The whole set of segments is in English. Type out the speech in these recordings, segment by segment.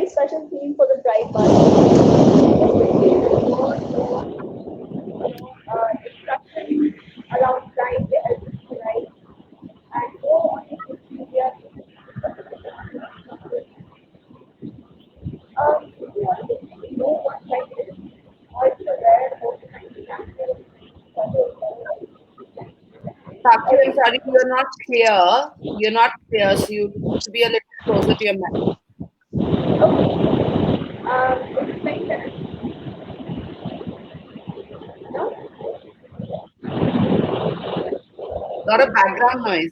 very special theme for the Pride Month. Instructions around Pride, the LGBT rights, and go on social media. If you want to know what Pride is, or if you're aware about the kind of national Sakshi, I'm sorry, you're not clear. You're not clear, so you need to be a little closer to your mic. it's like that. No? A lot of background noise.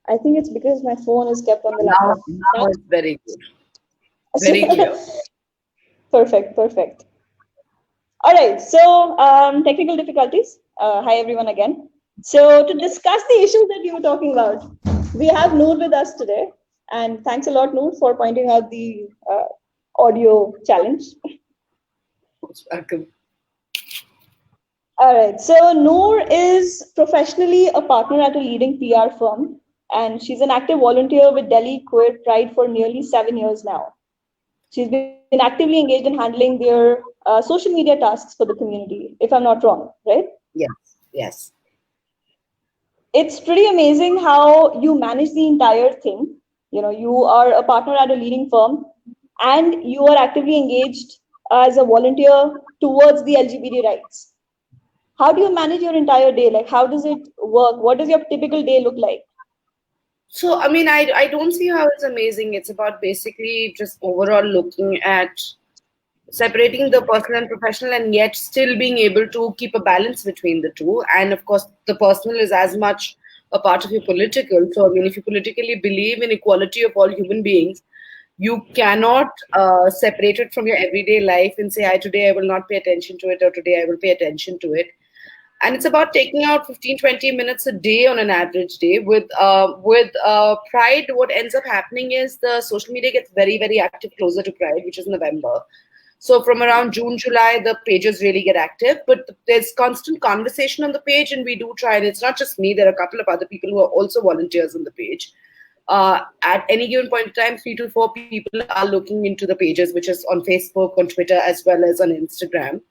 I think it's because my phone is kept on the Now, laptop. now it's very good. Very clear. Perfect, perfect. All right, so technical difficulties. Hi, everyone, again. So, to discuss the issues that you were talking about, we have Noor with us today. And thanks a lot, Noor, for pointing out the audio challenge. Most welcome. All right, so Noor is professionally a partner at a leading PR firm, and she's an active volunteer with Delhi Queer Pride for nearly 7 years now. She's been actively engaged in handling their social media tasks for the community, if I'm not wrong, right? Yes, yes. It's pretty amazing how you manage the entire thing. You know, you are a partner at a leading firm and you are actively engaged as a volunteer towards the LGBT rights. How do you manage your entire day? Like, how does it work? What does your typical day look like? So, I mean, I don't see how it's amazing. It's about basically just overall looking at separating the personal and professional and yet still being able to keep a balance between the two. And of course, the personal is as much a part of your political. So, I mean, if you politically believe in equality of all human beings, you cannot separate it from your everyday life and say, I today I will not pay attention to it, or today I will pay attention to it. And it's about taking out 15-20 minutes a day on an average day. With Pride, what ends up happening is the social media gets very, very active closer to Pride, which is November. So from around June, July, the pages really get active. But there's constant conversation on the page, and we do try. And it's not just me. There are a couple of other people who are also volunteers on the page. At any given point in time, 3 to 4 people are looking into the pages, which is on Facebook, on Twitter, as well as on Instagram.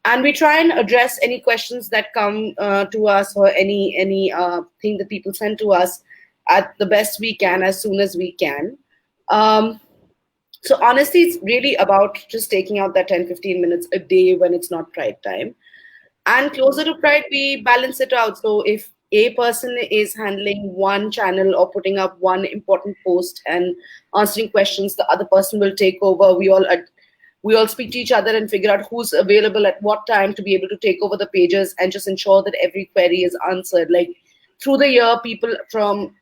And we try and address any questions that come to us, or any thing that people send to us at the best we can, as soon as we can. Um, so honestly, it's really about just taking out that 10-15 minutes a day when it's not Pride time. And closer to Pride, we balance it out. So if a person is handling one channel or putting up one important post and answering questions, the other person will take over. We all speak to each other and figure out who's available at what time to be able to take over the pages and just ensure that every query is answered. Like through the year, people from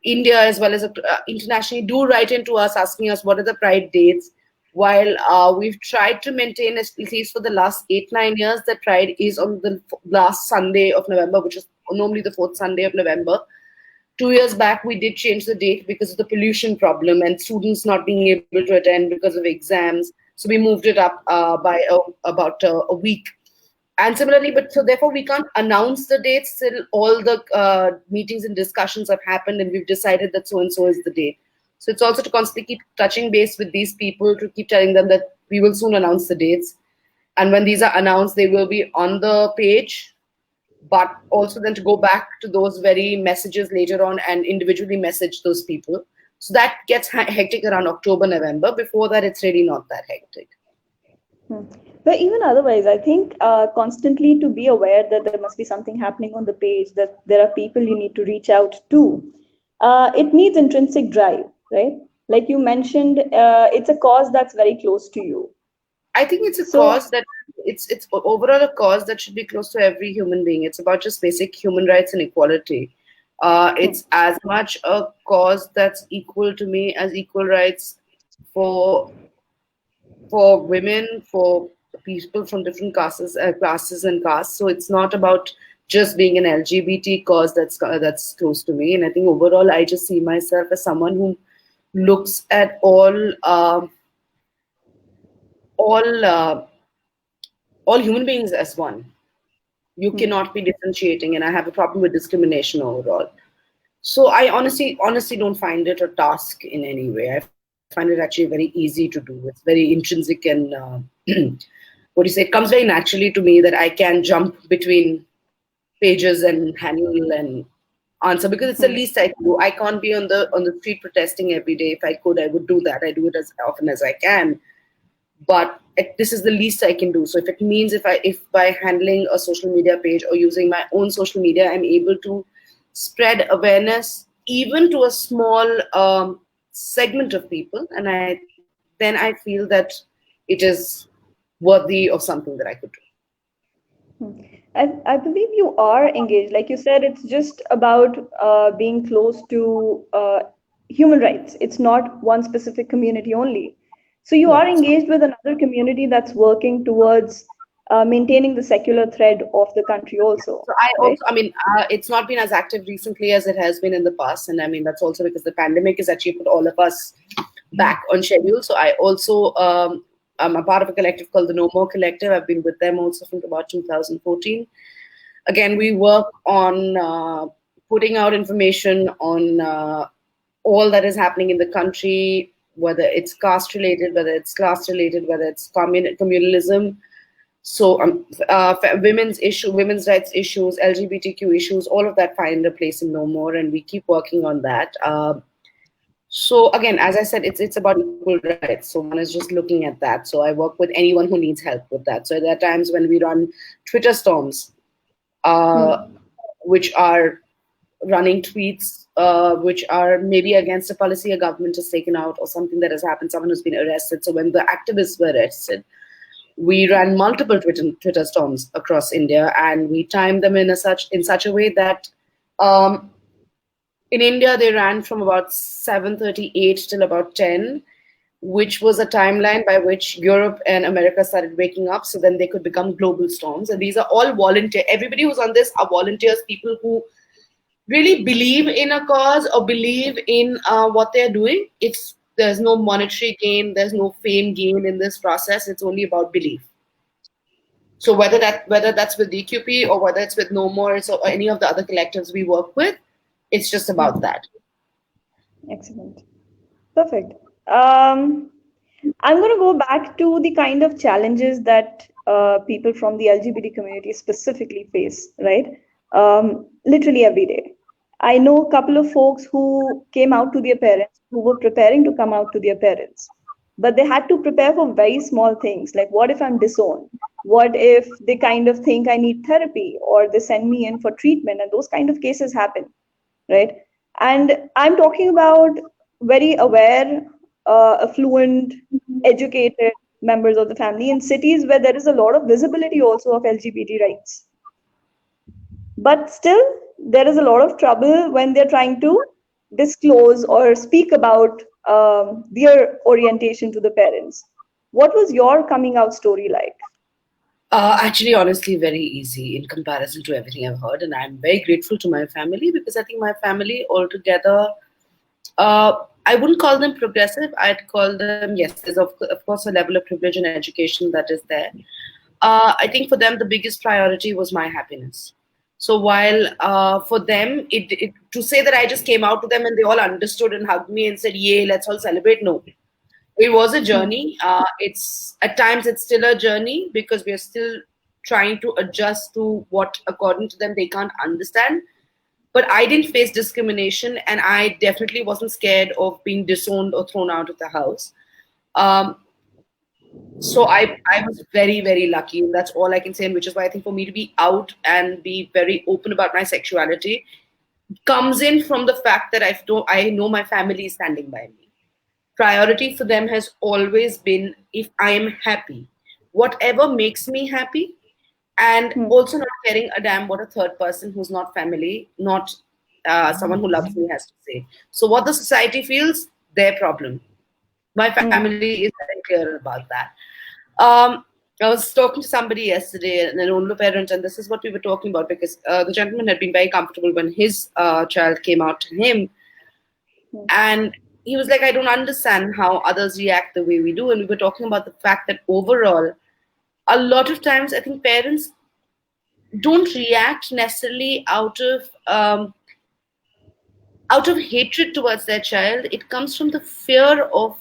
India as well as internationally do write into us asking us what are the Pride dates. While we've tried to maintain, at least for the last 8-9 years, that Pride is on the last Sunday of November, which is normally the fourth Sunday of November. 2 years back, we did change the date because of the pollution problem and students not being able to attend because of exams. So we moved it up by about a week. And similarly, but so therefore we can't announce the dates till all the meetings and discussions have happened and we've decided that so and so is the date. So it's also to constantly keep touching base with these people, to keep telling them that we will soon announce the dates. And when these are announced, they will be on the page, but also then to go back to those very messages later on and individually message those people. So that gets hectic around October, November. Before that, it's really not that hectic. Hmm. But even otherwise, I think constantly to be aware that there must be something happening on the page, that there are people you need to reach out to. It needs intrinsic drive, right? Like you mentioned, it's a cause that's very close to you. I think it's a So, cause that it's overall a cause that should be close to every human being. It's about just basic human rights and equality. hmm, It's as much a cause that's equal to me as equal rights for for women, for people from different classes and castes. So it's not about just being an LGBT cause that's close to me. And I think overall, I just see myself as someone who looks at all all human beings as one. You Hmm. cannot be differentiating, and I have a problem with discrimination overall. So I honestly don't find it a task in any way. I find it actually very easy to do. It's very intrinsic and what do you say? It comes very naturally to me that I can jump between pages and handle and answer because it's the Hmm. least I can do. I can't be on the street protesting every day. If I could, I would do that. I do it as often as I can, but this is the least I can do. So if it means if by handling a social media page or using my own social media, I'm able to spread awareness even to a small segment of people, and I feel that it is worthy of something that I could do. Hmm. I believe you are engaged. Like you said, it's just about being close to human rights. It's not one specific community only. So you No, are it's not. engaged with another community that's working towards maintaining the secular thread of the country also, So I right? also, I mean, it's not been as active recently as it has been in the past, and I mean that's also because the pandemic has actually put all of us back on schedule. So I also, I'm a part of a collective called the No More Collective. I've been with them also from about 2014. Again, we work on putting out information on all that is happening in the country, whether it's caste related, whether it's class related, whether it's communalism. So women's rights issues, LGBTQ issues, all of that find a place in No More, and we keep working on that. So again, as I said, it's about equal rights. So one is just looking at that. So I work with anyone who needs help with that. So there are times when we run Twitter storms, uh, Hmm. which are running tweets which are maybe against a policy a government has taken out or something that has happened, someone who's been arrested. So when the activists were arrested, we ran multiple Twitter storms across India, and we timed them in such a way that um, in India they ran from about 7:38 till about 10, which was a timeline by which Europe and America started waking up, so then they could become global storms. And these are all volunteer. Everybody who's on this are volunteers, people who really believe in a cause or believe in what they're doing. It's There's no monetary gain, there's no fame gain in this process. It's only about belief. So whether that's with DQP or whether it's with No More or any of the other collectives we work with, it's just about Hmm. that. Excellent. Perfect. I'm going to go back to the kind of challenges that people from the LGBT community specifically face, right? Literally every day. I know a couple of folks who came out to their parents, who were preparing to come out to their parents, but they had to prepare for very small things like what if I'm disowned? What if they kind of think I need therapy or they send me in for treatment? And those kind of cases happen, right? And I'm talking about very aware, affluent, educated members of the family in cities where there is a lot of visibility also of LGBT rights. But still, there is a lot of trouble when they're trying to disclose or speak about their orientation to the parents. What was your coming out story like? Actually, honestly, very easy in comparison to everything I've heard, and I'm very grateful to my family because I think my family altogether, I wouldn't call them progressive. I'd call them, yes, there's of course a level of privilege and education that is there. I think for them, the biggest priority was my happiness. So while for them, to say that I just came out to them and they all understood and hugged me and said, "Yay, let's all celebrate." No, it was a Hmm. journey. It's at times it's still a journey because we are still trying to adjust to what, according to them, they can't understand. But I didn't face discrimination, and I definitely wasn't scared of being disowned or thrown out of the house. Um, so I was very lucky, and that's all I can say. And which is why I think for me to be out and be very open about my sexuality comes in from the fact that I know my family is standing by me. Priority for them has always been if I am happy, whatever makes me happy, and Hmm. also not caring a damn what a third person who's not family, not someone who loves me has to say. So what the society feels, their problem. My Hmm. family is very clear about that. Um, I was talking to somebody yesterday, an older parent, and this is what we were talking about because the gentleman had been very comfortable when his child came out to him, and he was like, I don't understand how others react the way we do. And we were talking about the fact that overall, a lot of times, I think parents don't react necessarily out of hatred towards their child. It comes from the fear of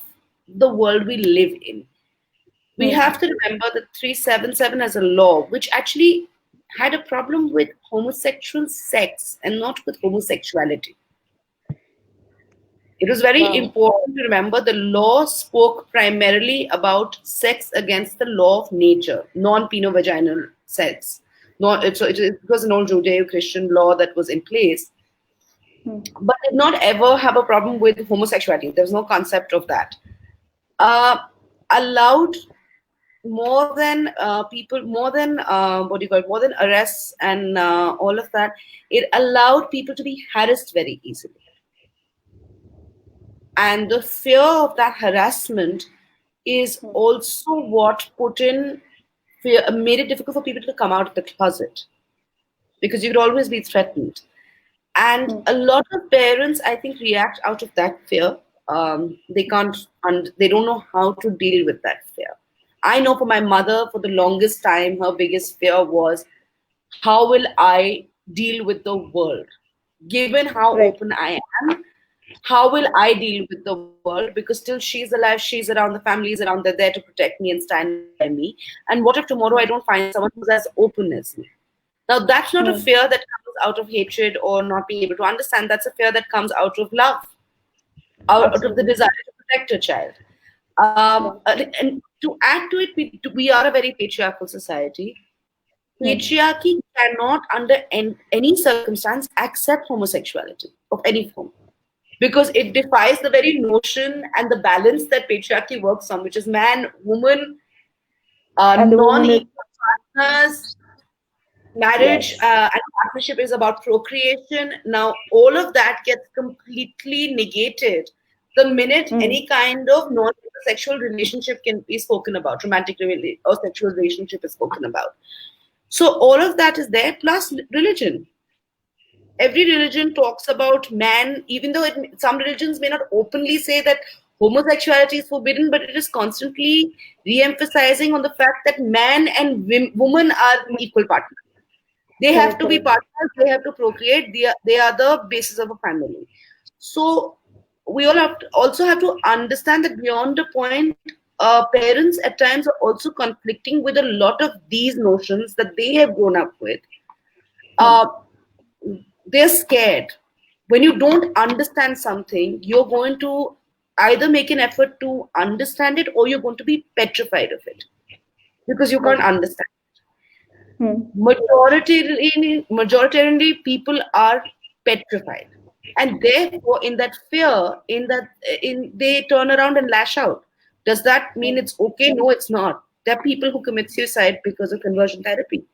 the world we live in. We have to remember that 377 as a law, which actually had a problem with homosexual sex and not with homosexuality. It was very Wow. important to remember the law spoke primarily about sex against the law of nature, non-penovaginal sex. Not, it was an old Judeo-Christian law that was in place, but did not ever have a problem with homosexuality. There was no concept of that. Uh, allowed more than people, more than what do you call it, more than arrests and all of that. It allowed people to be harassed very easily, and the fear of that harassment is also what put in fear, made it difficult for people to come out of the closet because you could always be threatened. And a lot of parents, I think, react out of that fear. They can't, and they don't know how to deal with that fear. I know for my mother, for the longest time, her biggest fear was, how will I deal with the world? Given how Right. open I am, how will I deal with the world? Because still she's alive, she's around, the family is around, they're there to protect me and stand by me. And what if tomorrow I don't find someone who's as open as me? Now, that's not a fear that comes out of hatred or not being able to understand. That's a fear that comes out of love, out of the Absolutely. desire to protect a child. And to add to it, we are a very patriarchal society. Patriarchy cannot, under any circumstance, accept homosexuality of any form because it defies the very notion and the balance that patriarchy works on, which is man, woman, And the woman is, non-equal partners. Marriage yes. and partnership is about procreation. Now, all of that gets completely negated the minute any kind of non-sexual relationship can be spoken about, romantic or sexual relationship is spoken about. So, all of that is there, plus religion. Every religion talks about man, even though some religions may not openly say that homosexuality is forbidden, but it is constantly re-emphasizing on the fact that man and woman are equal partners. They have Correct, to be correct. partners, they have to procreate, they are the basis of a family. So we all also have to understand that beyond a point, parents at times are also conflicting with a lot of these notions that they have grown up with. Uh, they're scared. When you don't understand something, you're going to either make an effort to understand it or you're going to be petrified of it because you can't Right. understand. Majoritarianly, people are petrified, and therefore, in that fear, in they turn around and lash out. Does that mean it's okay? No, it's not. There are people who commit suicide because of conversion therapy.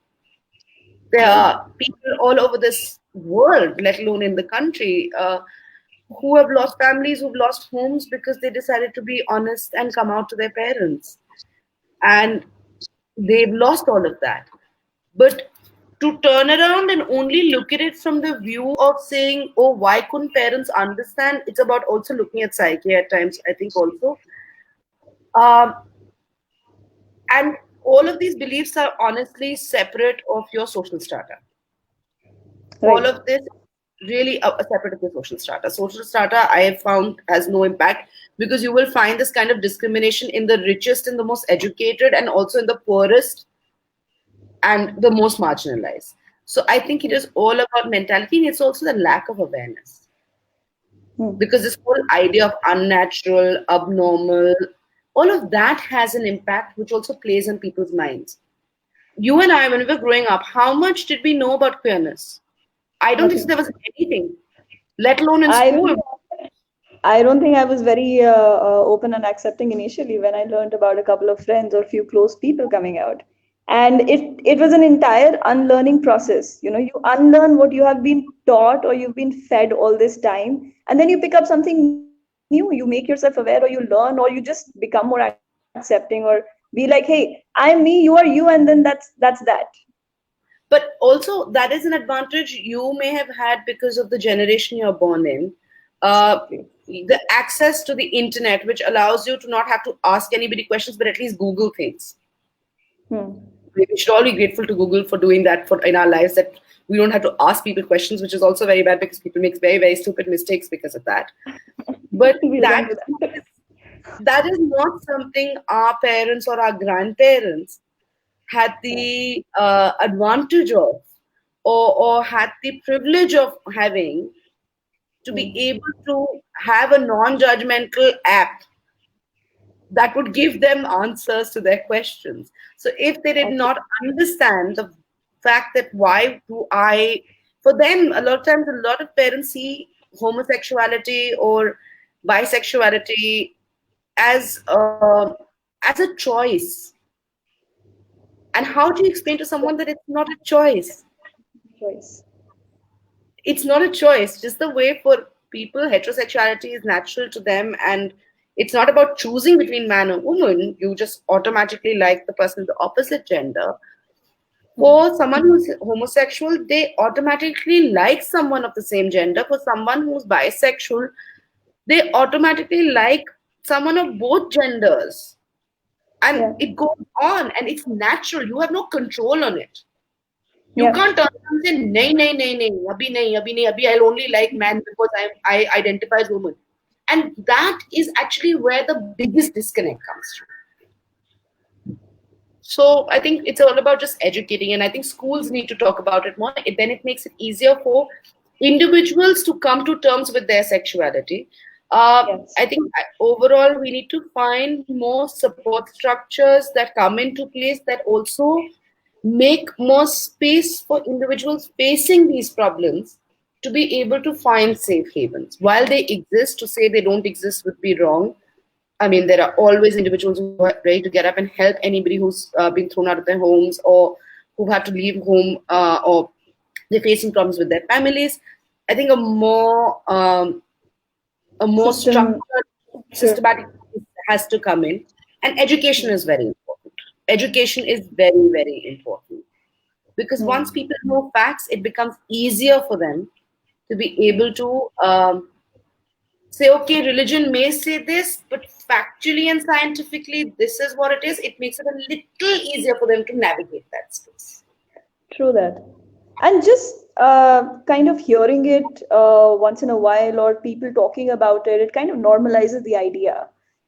There Right. are people all over this world, let alone in the country, who have lost families, who've lost homes because they decided to be honest and come out to their parents, and they've lost all of that. But to turn around and only look at it from the view of saying, oh, why couldn't parents understand? It's about also looking at psyche at times, I think, also. Um, and all of these beliefs are honestly separate of your social strata. All Right. of this really separate of your social strata. Social strata, I have found, has no impact because you will find this kind of discrimination in the richest and the most educated and also in the poorest and the most marginalized. So I think it is all about mentality and it's also the lack of awareness. Because this whole idea of unnatural, abnormal, all of that has an impact which also plays on people's minds. You and I, when we were growing up, how much did we know about queerness? I don't think Nothing. there was anything, let alone in I will school. be honest, I don't think I was very open and accepting initially when I learned about a couple of friends or few close people coming out. And it was an entire unlearning process. You know, you unlearn what you have been taught or you've been fed all this time, and then you pick up something new. You make yourself aware, or you learn, or you just become more accepting, or Be like, hey, I'm me, you are you, and then that's that. But also, that is an advantage you may have had because of the generation you're born in. Exactly. The access to the internet, which allows you to not have to ask anybody questions, but at least Google things. Hmm. We should all be grateful to Google for doing that for in our lives, that we don't have to ask people questions, which is also very bad because people make very, very stupid mistakes because of that. But We'll come to that. that is not something our parents or our grandparents had Yeah. the advantage of, or had the privilege of having, to be Hmm. able to have a non-judgmental app that would give them answers to their questions. So if they did not Absolutely. understand the fact that why do I, for them, a lot of times, a lot of parents see homosexuality or bisexuality as as a choice. And how do you explain to someone that it's not a choice? Choice. It's not a choice. Just the way for people, heterosexuality is natural to them, and it's not about choosing between man or woman. You just automatically like the person of the opposite gender. Hmm. For someone who's homosexual, they automatically like someone of the same gender. For someone who's bisexual, they automatically like someone of both genders. And Yeah. it goes on, and it's natural. You have no control on it. You Yeah. can't turn around and say, nahi, nahi, nahi, nahi, abhi nahi, abhi I'll only like man because I identify as woman. And that is actually where the biggest disconnect comes from. So I think it's all about just educating, and I think schools need to talk about it more. Then it makes it easier for individuals to come to terms with their sexuality. Yes. I think overall we need to find more support structures that come into place, that also make more space for individuals facing these problems to be able to find safe havens. While they exist, to say they don't exist would be wrong. I mean, there are always individuals who are ready to get up and help anybody who's been thrown out of their homes, or who've had to leave home, or they're facing problems with their families. I think a more System. structured, Sure. systematic has to come in, and education is very important. Education is very, very important, because once Hmm. people know facts, it becomes easier for them to be able to say, okay, religion may say this, but factually and scientifically, this is what it is. It makes it a little easier for them to navigate that space. True that. And just kind of hearing it once in a while, or people talking about it, it kind of normalizes the idea.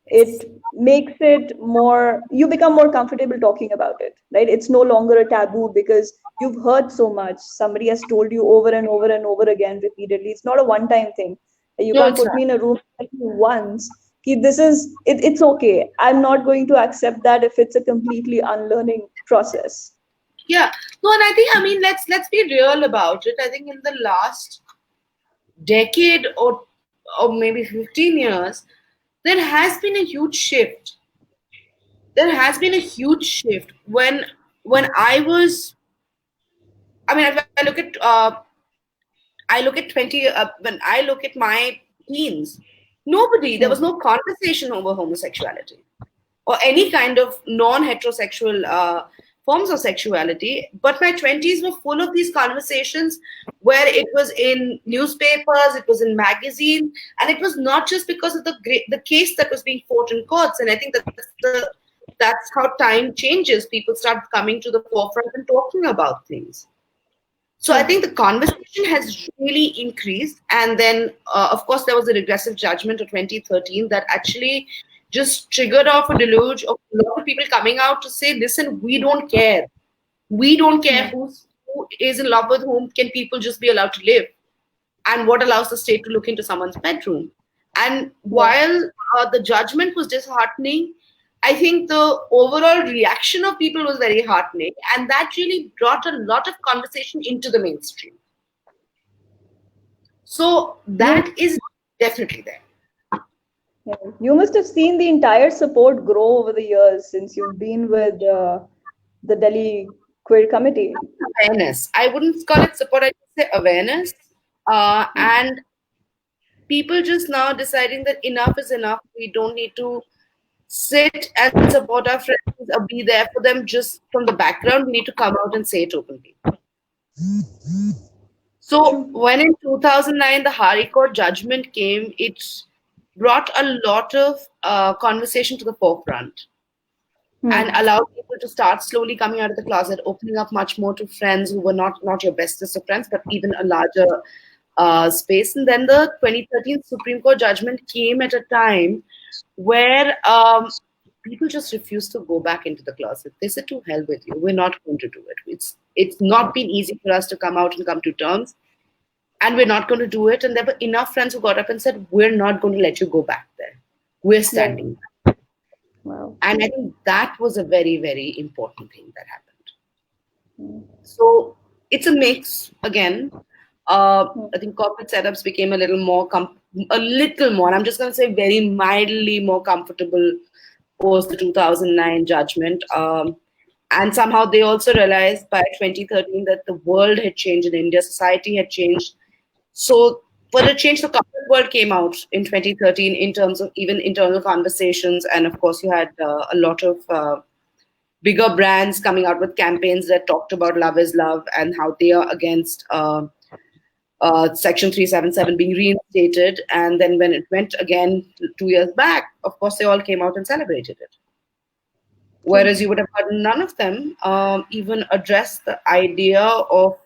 Yes. It makes it more, you become more comfortable talking about it, right? It's no longer a taboo because you've heard so much. Somebody has told you over and over and over again repeatedly. It's not a one time thing. You No, can't it's put not. me in a room once. This is it, it's okay. I'm not going to accept that if it's a completely unlearning process. Yeah. No, and I think, I mean, let's be real about it. I think in the last decade, or maybe 15 years, there has been a huge shift. There has been a huge shift when I was, I mean, if I look at 20, when I look at my teens, there was Hmm. no conversation over homosexuality or any kind of non-heterosexual forms of sexuality. But my 20s were full of these conversations, where it was in newspapers, it was in magazines, and it was not just because of the case that was being fought in courts. And I think that's how time changes. People start coming to the forefront and talking about things. So I Yeah. think the conversation has really increased. And then, of course, there was a regressive judgment of 2013 that actually just triggered off a deluge of a lot of people coming out to say, listen, we don't care. We don't care Hmm. who is in love with whom. Can people just be allowed to live? And what allows the state to look into someone's bedroom? And Yeah. while the judgment was disheartening, I think the overall reaction of people was very heartening, and that really brought a lot of conversation into the mainstream. So You that is definitely there. Yeah. You must have seen the entire support grow over the years since you've been with the Delhi Queer Committee. Awareness. I wouldn't call it support, I'd say awareness. Hmm. And people just now deciding that enough is enough. We don't need to sit and support our friends or be there for them just from the background. We need to come out and say it openly. So True. when in 2009 the High Court judgment came, it brought a lot of conversation to the forefront and Hmm. allowed people to start slowly coming out of the closet, opening up much more to friends who were not your bestest of friends, but even a larger space. And then the 2013 Supreme Court judgment came at a time where people just refused to go back into the closet. They said, "To hell with you. We're not going to do it. It's not been easy for us to come out and come to terms, and we're not going to do it." And there were enough friends who got up and said, "We're not going to let you go back there. We're Right. standing." Wow. And I think that was a very, very important thing that happened. Hmm. So it's a mix again. Hmm. I think corporate setups became a little more, a little more. I'm just going to say very mildly more comfortable post the 2009 judgment. And somehow they also realized by 2013 that the world had changed in India, society had changed. So for the change, the corporate world came out in 2013 in terms of even internal conversations, and of course, you had a lot of bigger brands coming out with campaigns that talked about love is love and how they are against Section 377 being reinstated. And then when it went again 2 years back, of course, they all came out and celebrated it. Whereas True. you would have heard none of them even address the idea of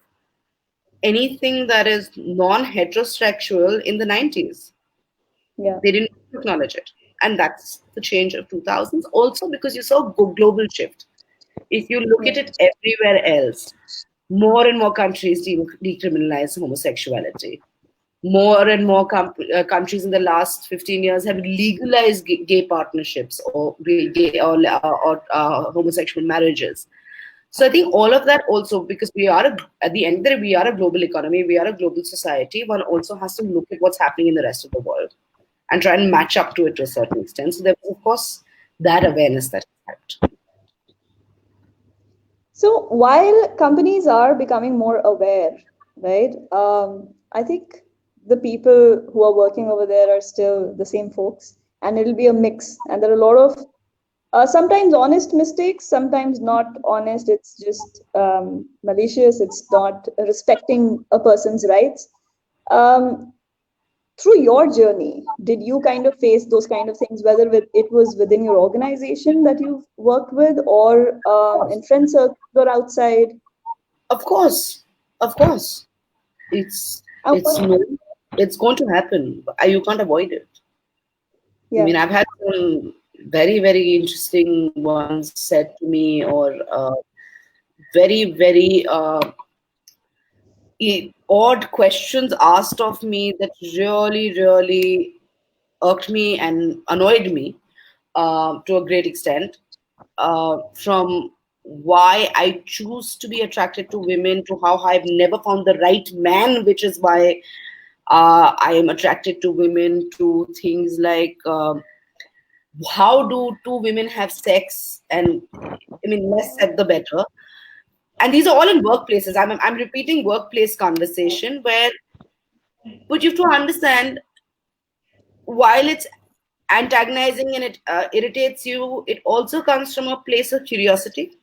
anything that is non-heterosexual in the 90s. Yeah. They didn't acknowledge it. And that's the change of 2000s. Also because you saw global shift. If you look Yeah. at it everywhere else, more and more countries decriminalize homosexuality. More and more countries in the last 15 years have legalized gay partnerships or gay or homosexual marriages. So I think all of that also, because at the end of the day, we are a global economy, we are a global society. One also has to look at what's happening in the rest of the world and try and match up to it to a certain extent. So there was, of course, that awareness that helped. So while companies are becoming more aware, right? I think the people who are working over there are still the same folks, and it'll be a mix. And there are a lot of sometimes honest mistakes, sometimes not honest. It's just malicious. It's not respecting a person's rights. Um, through your journey, did you kind of face those kind of things, whether it was within your organization that you've worked with, or in friend circles or outside? Of course, of course, it's And it's no, it's going to happen. You can't avoid it. I yeah, mean, I've had some very, very interesting ones said to me, or very, very odd questions asked of me that really, really irked me and annoyed me to a great extent. From why I choose to be attracted to women to how I've never found the right man, which is why I am attracted to women, to things like how do two women have sex, and I mean, less said the better. And these are all in workplaces. I'm repeating workplace conversation where, but you have to understand, while it's antagonizing and it irritates you, it also comes from a place of curiosity.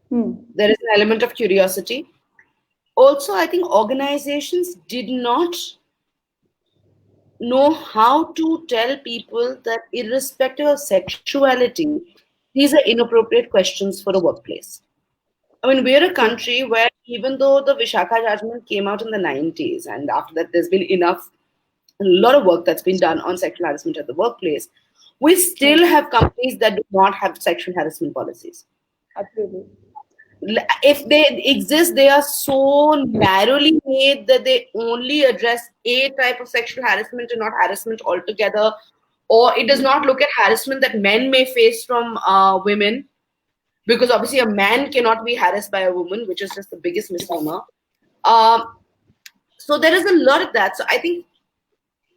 hmm. There is an element of curiosity. Also, I think organizations did not know how to tell people that, irrespective of sexuality, these are inappropriate questions for a workplace. I mean, we're a True. country where even though the Vishaka judgment came out in the 90s, and after that, there's been a lot of work that's been done on sexual harassment at the workplace, we Hmm. still have companies that do not have sexual harassment policies. Absolutely. If they exist, they are so narrowly made that they only address a type of sexual harassment and not harassment altogether. Or it does not look at harassment that men may face from women, because obviously a man cannot be harassed by a woman, which is just the biggest misnomer. Um, so there is a lot of that. So I think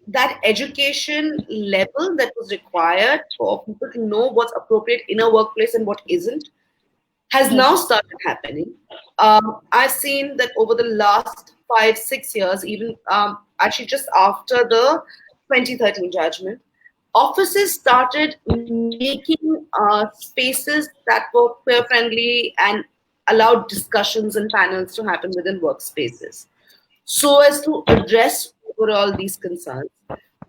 that education level that was required for people to know what's appropriate in a workplace and what isn't has Hmm. now started happening. I've seen that over the last 5, 6 years, even actually just after the 2013 judgment, offices started making spaces that were queer friendly and allowed discussions and panels to happen within workspaces so as to address overall these concerns.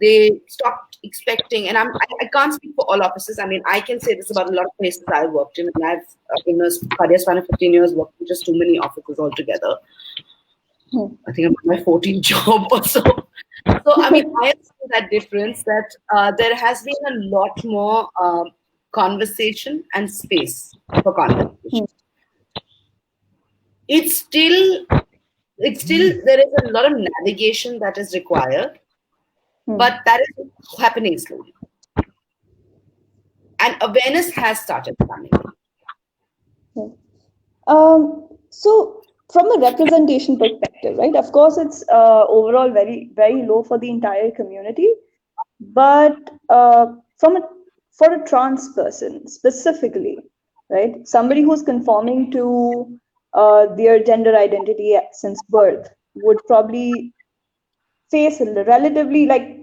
They stopped expecting, and I can't speak for all offices. I mean, I can say this about a lot of places I worked in, and I've in a career span of 15 years worked in just too many offices altogether. I think I'm on my 14th job or so. So, I mean, I have seen that difference that there has been a lot more conversation and space for conversation. It's still, there is a lot of navigation that is required, but that is happening slowly. And awareness has started coming. So from a representation perspective, right? Of course, it's overall very, very low for the entire community. But for a trans person specifically, right? Somebody who's conforming to their gender identity since birth would probably face relatively like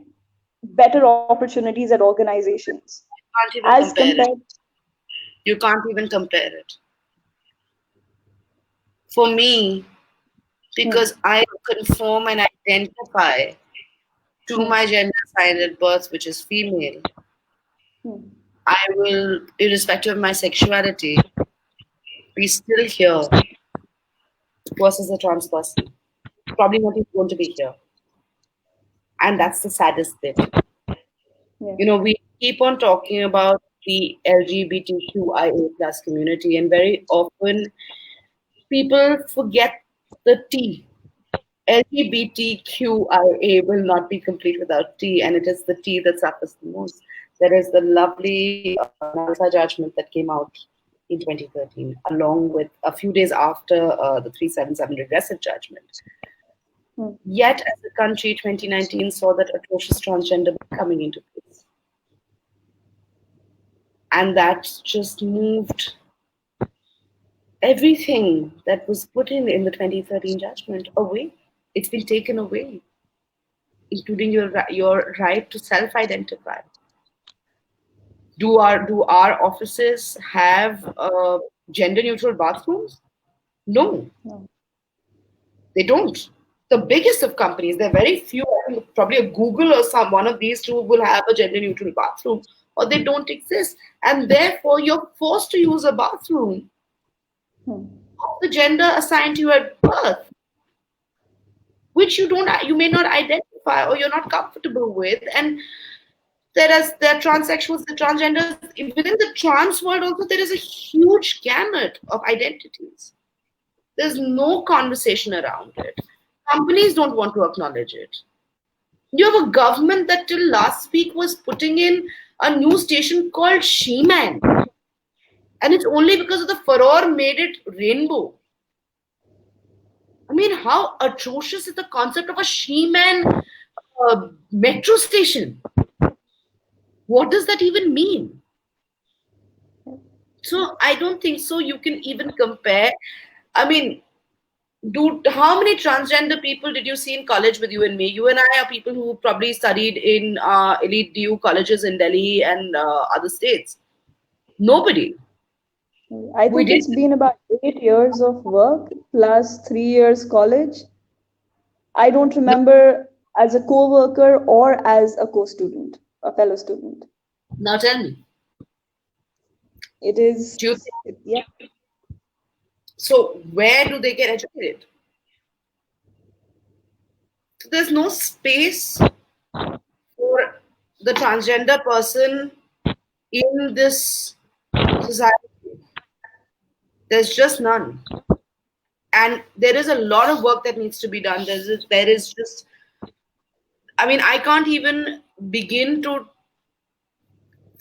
better opportunities at organizations Can't even as compare it. compared. You can't even compare it. For me, because I conform and identify to my gender assigned at birth, which is female, I will, irrespective of my sexuality, be still here versus a trans person. Probably not even going to be here. And that's the saddest bit. You know, we keep on talking about the LGBTQIA plus community, and very often people forget the T. LGBTQIA will not be complete without T, and it is the T that suffers the most. There is the lovely Nalsa judgment that came out in 2013, along with a few days after the 377 regressive judgment. Yet, as a country, 2019 saw that atrocious transgender coming into place. And that just moved everything that was put in the 2013 judgment away. It's been taken away, including your right to self-identify. Do our offices have gender-neutral bathrooms? No, they don't. The biggest of companies, there are very few. I think probably a Google or one of these two will have a gender-neutral bathroom, or they don't exist, and therefore you're forced to use a bathroom of the gender assigned to you at birth, which you may not identify or you're not comfortable with. And there are transsexuals, the transgenders. Within the trans world also, there is a huge gamut of identities. There's no conversation around it. Companies don't want to acknowledge it. You have a government that till last week was putting in a new station called She-Man. And it's only because of the furor made it rainbow. I mean, how atrocious is the concept of a She-Man metro station? What does that even mean? So I don't think so you can even compare. I mean, how many transgender people did you see in college with you and me? You and I are people who probably studied in elite DU colleges in Delhi and other states. Nobody. I think it's been about 8 years of work plus 3 years college. I don't remember as a co-worker or as a co-student, a fellow student. Now tell me. It is, yeah. So where do they get educated? So there's no space for the transgender person in this society. There's just none. And there is a lot of work that needs to be done. There is just, I mean, I can't even begin to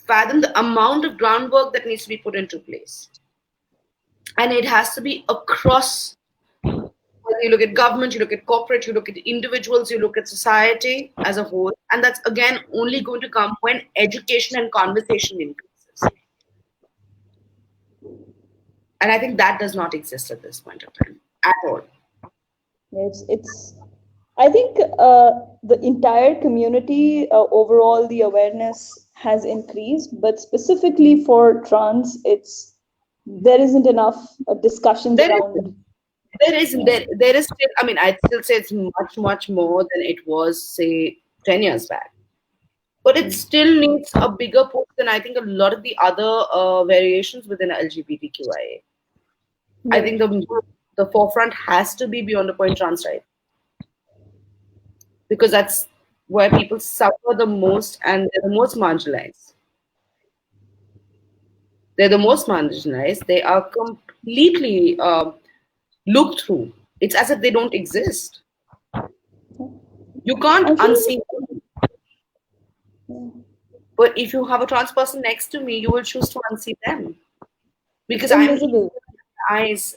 fathom the amount of groundwork that needs to be put into place. And it has to be across. You look at government, you look at corporate, you look at individuals, you look at society as a whole. And that's, again, only going to come when education and conversation increases. And I think that does not exist at this point of time at all. I think the entire community overall, the awareness has increased, but specifically for trans, there isn't enough discussions There is, around. Yeah. there is still. I mean, I'd still say it's much more than it was, say, 10 years back. But it still needs a bigger push than I think a lot of the other variations within LGBTQIA. I Yeah. think the forefront has to be beyond the point trans rights, because that's where people suffer the most and they're the most marginalized. They're the most marginalized. They are completely looked through. It's as if they don't exist. You can't I'm feeling unsee them. But if you have a trans person next to me, you will choose to unsee them because I'm invisible. eyes,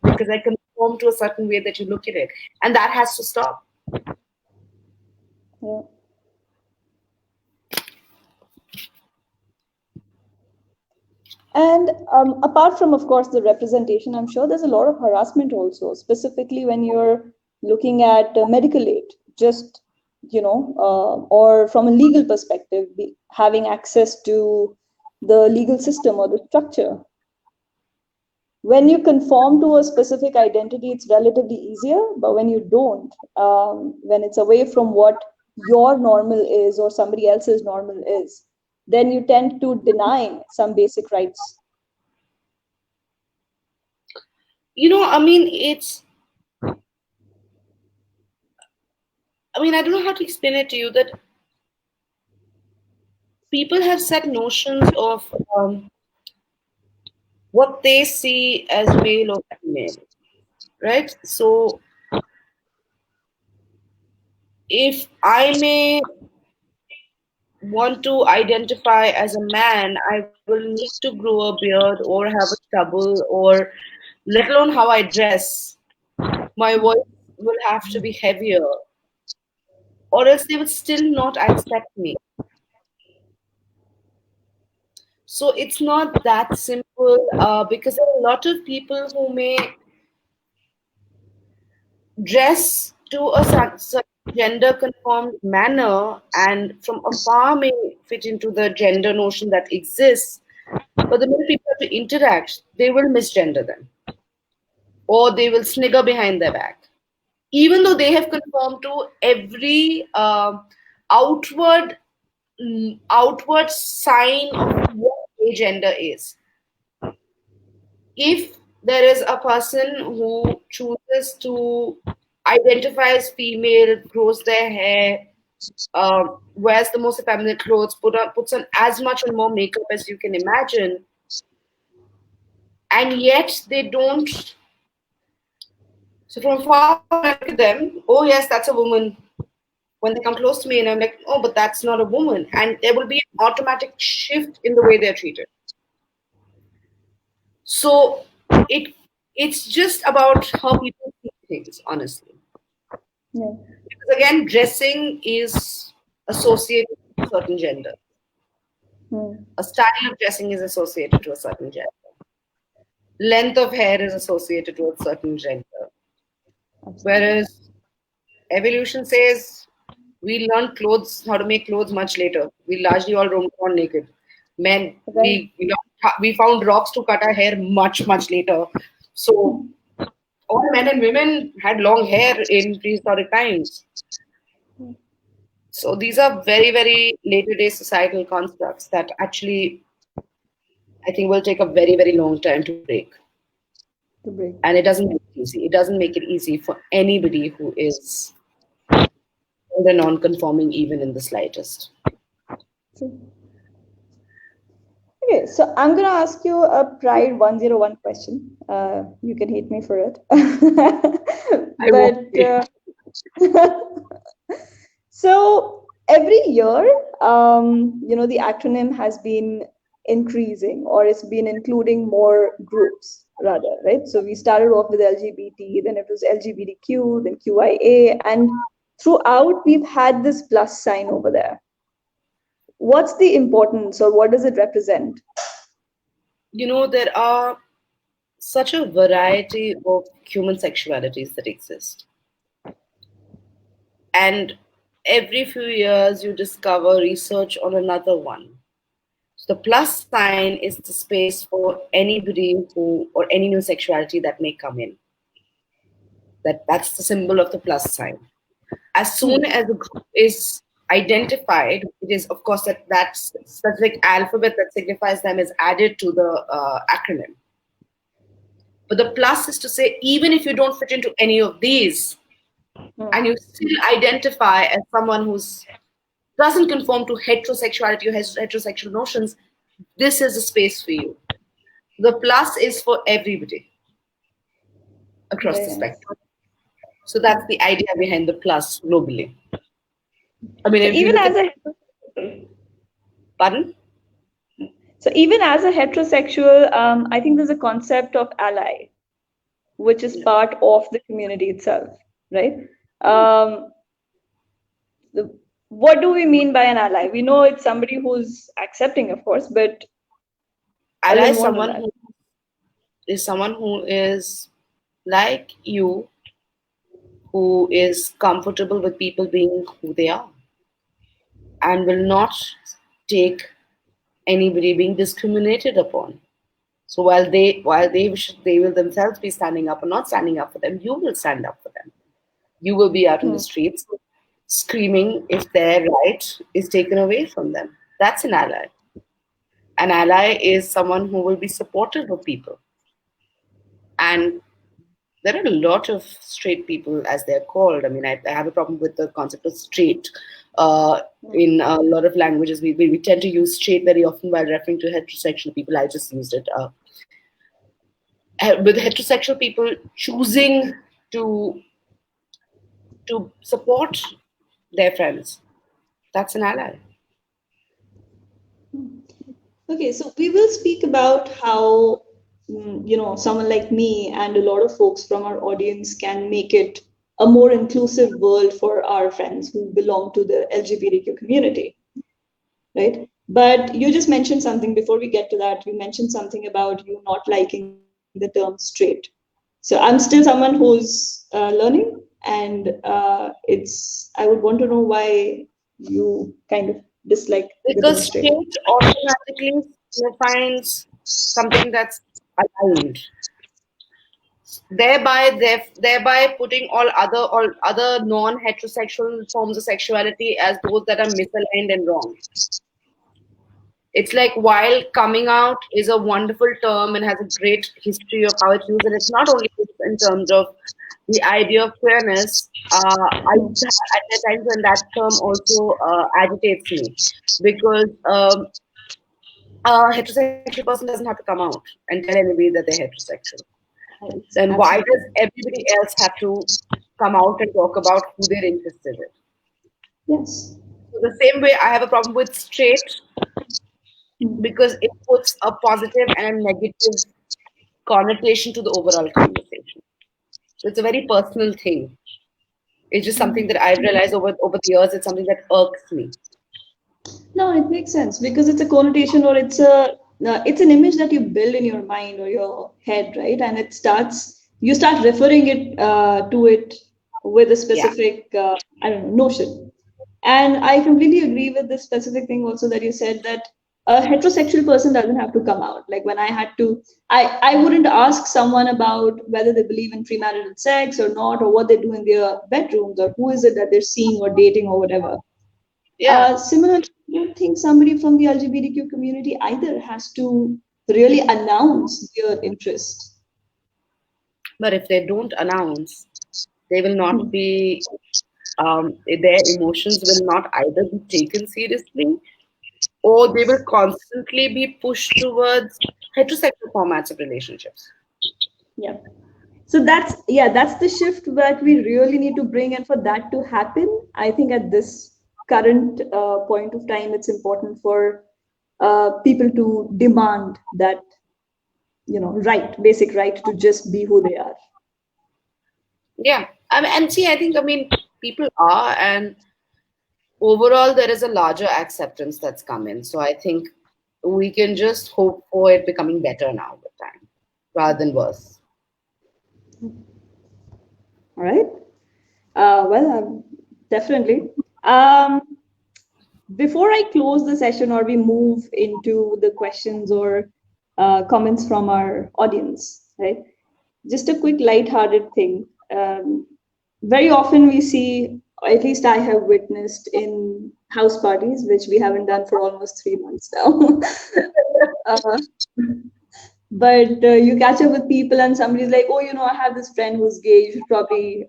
because I conform to a certain way that you look at it, and that has to stop. Yeah. And apart from, of course, the representation, I'm sure there's a lot of harassment also, specifically when you're looking at medical aid, just, or from a legal perspective, having access to the legal system or the structure. When you conform to a specific identity, it's relatively easier, but when you don't, when it's away from what your normal is or somebody else's normal is, then you tend to deny some basic rights. I mean, I don't know how to explain it to you that people have set notions of what they see as male or female, right? So if I may want to identify as a man, I will need to grow a beard or have a stubble, or let alone how I dress. My voice will have to be heavier, or else they would still not accept me. So it's not that simple, because there are a lot of people who may dress to a certain gender conformed manner and from afar may fit into the gender notion that exists. But the minute people have to interact, they will misgender them or they will snigger behind their back. Even though they have conformed to every outward outward sign of what a gender is. If there is a person who chooses to identify as female, grows their hair, wears the most effeminate clothes, puts on as much or more makeup as you can imagine, and yet they don't. So from far, when I look at them, oh yes, that's a woman. When they come close to me, and I'm like, oh, but that's not a woman, and there will be an automatic shift in the way they're treated. So it it's just about how people see things, honestly. Yeah. Because again, dressing is associated with a certain gender. Hmm. A style of dressing is associated to a certain gender. Length of hair is associated to a certain gender. Absolutely. Whereas evolution says we learned clothes, how to make clothes much later. We largely all roamed around naked. Men, Right. we found rocks to cut our hair much later. So all men and women had long hair in prehistoric times. So these are very later day societal constructs that actually I think will take a very long time to break. To break. And it doesn't Yeah. make it easy. It doesn't make it easy for anybody who is non-conforming even in the slightest. True. Okay, so I'm gonna ask you a Pride 101 question. You can hate me for it, I won't. but so every year, the acronym has been increasing, or it's been including more groups rather, right? So we started off with LGBT, then it was LGBTQ, then QIA, and throughout we've had this plus sign over there. What's the importance, or what does it represent? There are such a variety of human sexualities that exist. And every few years you discover research on another one. The plus sign is the space for anybody who or any new sexuality that may come in. That's the symbol of the plus sign. As soon Hmm. as a group is identified, it is of course that specific alphabet that signifies them is added to the acronym. But the plus is to say even if you don't fit into any of these, and Hmm. you still identify as someone who's doesn't conform to heterosexuality or heterosexual notions, this is a space for you. The plus is for everybody across the Very nice. spectrum. So that's the idea behind the plus globally. I mean, So if you even look at, as a pardon? so even as a heterosexual, I think there's a concept of ally, which is Yeah. part of the community itself, right? Um, what do we mean by an ally? We know it's somebody who's accepting, of course, but a Ally little is more than that. someone who is like you, who is comfortable with people being who they are, and will not take anybody being discriminated upon. So while they will themselves be standing up or not standing up for them, you will stand up for them. You will be out in the Hmm. streets screaming if their right is taken away from them. That's an ally. An ally is someone who will be supportive of people. And there are a lot of straight people, as they're called. I mean, I have a problem with the concept of straight. In a lot of languages, we tend to use straight very often while referring to heterosexual people. I just used it. With heterosexual people choosing to support their friends, that's an ally. Okay, so we will speak about how someone like me and a lot of folks from our audience can make it a more inclusive world for our friends who belong to the LGBTQ community, right? But you just mentioned something before we get to that. You mentioned something about you not liking the term straight. So I'm still someone who's learning, and it's I would want to know why you kind of dislike the term Because straight. state automatically defines something that's aligned, thereby putting all other non-heterosexual forms of sexuality as those that are misaligned and wrong. It's like while coming out is a wonderful term and has a great history of how it's used, and it's not only used in terms of the idea of queerness. I used to have, at the times when that term also agitates me because a heterosexual person doesn't have to come out and tell anybody that they're heterosexual. Yes, Then why absolutely. does everybody else have to come out and talk about who they're interested in? Yes. So the same way I have a problem with straight Mm. because it puts a positive and a negative connotation to the overall conversation. So it's a very personal thing. It's just something that I've realized over the years. It's something that irks me. No, it makes sense because it's a connotation or it's an image that you build in your mind or your head, right? And you start referring to it with a Yeah, specific I don't know notion. And I completely agree with this specific thing also that you said that a heterosexual person doesn't have to come out. Like when I had to, I wouldn't ask someone about whether they believe in premarital sex or not, or what they do in their bedrooms, or who is it that they're seeing or dating or whatever. yeah. Similarly, I don't think somebody from the LGBTQ community either has to really announce their interest. But if they don't announce, they will not Hmm. be. Their emotions will not either be taken seriously, or they will constantly be pushed towards heterosexual formats of relationships. Yeah. So that's the shift that we really need to bring, and for that to happen, I think at this current point of time, it's important for people to demand that basic right to just be who they are. Yeah, and see, I mean, people are, and overall, there is a larger acceptance that's come in. So I think we can just hope for it becoming better now with time, rather than worse. All right. Well, definitely. Um, before I close the session or we move into the questions or comments from our audience, right? Just a quick light-hearted thing. Very often we see, or at least I have witnessed in house parties, which we haven't done for almost 3 months now. uh, but you catch up with people and somebody's like, oh, I have this friend who's gay, you should probably